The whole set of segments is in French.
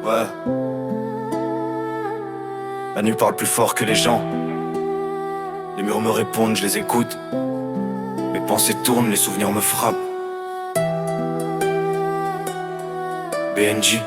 Ouais. La nuit parle plus fort que les gens. Les murs me répondent, je les écoute. Mes pensées tournent, les souvenirs me frappent. BNJ.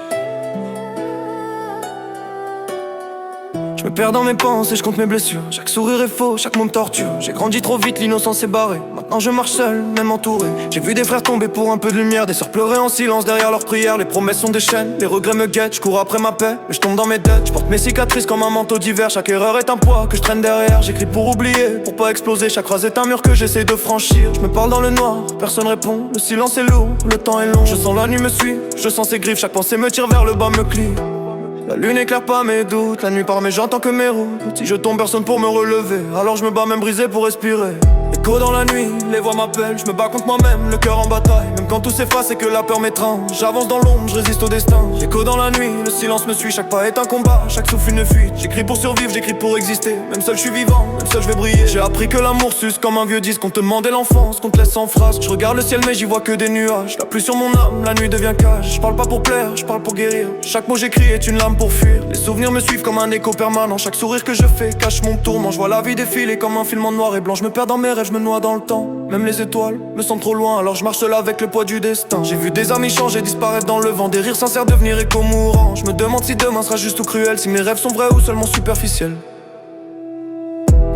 Je me perds dans mes pensées, je compte mes blessures. Chaque sourire est faux, chaque mot me torture. J'ai grandi trop vite, l'innocence s'est barrée. Maintenant je marche seul, même entouré. J'ai vu des frères tomber pour un peu de lumière, des sœurs pleurer en silence derrière leurs prières. Les promesses sont des chaînes, les regrets me guettent. Je cours après ma paix, mais je tombe dans mes dettes. Je porte mes cicatrices comme un manteau d'hiver. Chaque erreur est un poids que je traîne derrière. J'écris pour oublier, pour pas exploser. Chaque phrase est un mur que j'essaie de franchir. Je me parle dans le noir, personne répond. Le silence est lourd, le temps est long. Je sens la nuit me suit, je sens ses griffes. Chaque pensée me tire vers le bas, me clie. La lune éclaire pas mes doutes, la nuit part mais j'entends que mes routes. Si je tombe personne pour me relever, alors je me bats même brisé pour respirer. Écho dans la nuit, les voix m'appellent, je me bats contre moi-même, le cœur en bataille. Même quand tout s'efface et que la peur m'étrange, j'avance dans l'ombre, je résiste au destin. Écho dans la nuit, le silence me suit, chaque pas est un combat, chaque souffle une fuite. J'écris pour survivre, j'écris pour exister, même seul je suis vivant, même seul je vais briller. J'ai appris que l'amour suce comme un vieux disque, qu'on te demandait l'enfance, qu'on te laisse sans phrase. Je regarde le ciel mais j'y vois que des nuages, la pluie sur mon âme, la nuit devient cage. Je parle pas pour plaire, je parle pour guérir, chaque mot j'écris est une lame pour fuir. Les souvenirs me suivent comme un écho permanent, chaque sourire que je fais cache mon tourment. Je vois la vie défiler comme un film en noir et blanc, je me perds dans mes rêves, je me noie dans le temps. Même les étoiles me semblent trop loin, alors je marche seul avec le poids du destin. J'ai vu des amis changer, disparaître dans le vent, des rires sincères devenir écho mourant. Je me demande si demain sera juste ou cruel, si mes rêves sont vrais ou seulement superficiels.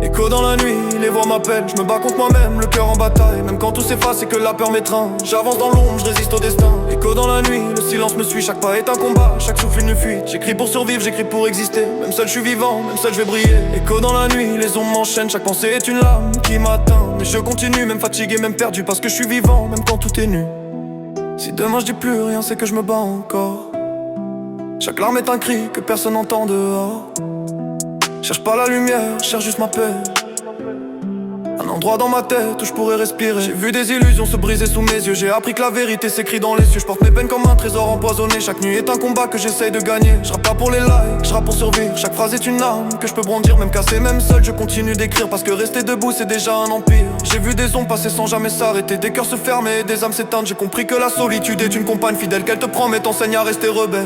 Écho dans la nuit, les voix m'appellent, je me bats contre moi-même, le cœur en bataille. Même quand tout s'efface et que la peur m'étreint, j'avance dans l'ombre, je résiste au destin. Écho dans la nuit, le silence me suit, chaque pas est un combat, chaque souffle une fuite. J'écris pour survivre, j'écris pour exister, même seul je suis vivant, même seul je vais briller. Écho dans la nuit, les ombres m'enchaînent, chaque pensée est une lame qui m'atteint. Mais je continue, même fatigué, même perdu, parce que je suis vivant, même quand tout est nu. Si demain je dis plus rien, c'est que je me bats encore. Chaque larme est un cri que personne n'entend dehors. Cherche pas la lumière, cherche juste ma paix. Un endroit dans ma tête où je pourrais respirer. J'ai vu des illusions se briser sous mes yeux. J'ai appris que la vérité s'écrit dans les cieux. Je porte mes peines comme un trésor empoisonné. Chaque nuit est un combat que j'essaye de gagner. Je rappe pas pour les likes, je rappe pour survivre. Chaque phrase est une arme que je peux brandir. Même cassé, même seul, je continue d'écrire. Parce que rester debout c'est déjà un empire. J'ai vu des ombres passer sans jamais s'arrêter. Des cœurs se fermer et des âmes s'éteindre. J'ai compris que la solitude est une compagne fidèle. Qu'elle te prend mais t'enseigne à rester rebelle.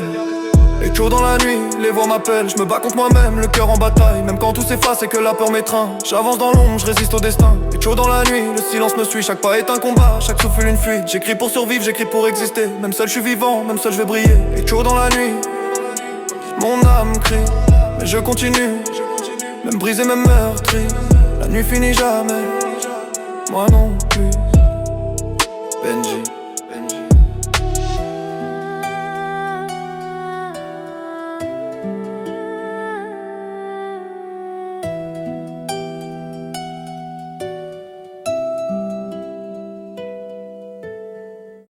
Écho dans la nuit, les voix m'appellent, je me bats contre moi-même, le cœur en bataille. Même quand tout s'efface et que la peur m'étreint, j'avance dans l'ombre, je résiste au destin. Écho dans la nuit, le silence me suit, chaque pas est un combat, chaque souffle une fuite. J'écris pour survivre, j'écris pour exister, même seul je suis vivant, même seul je vais briller. Écho dans la nuit, mon âme crie, mais je continue, même brisé, même meurtri. La nuit finit jamais, moi non plus. Benji.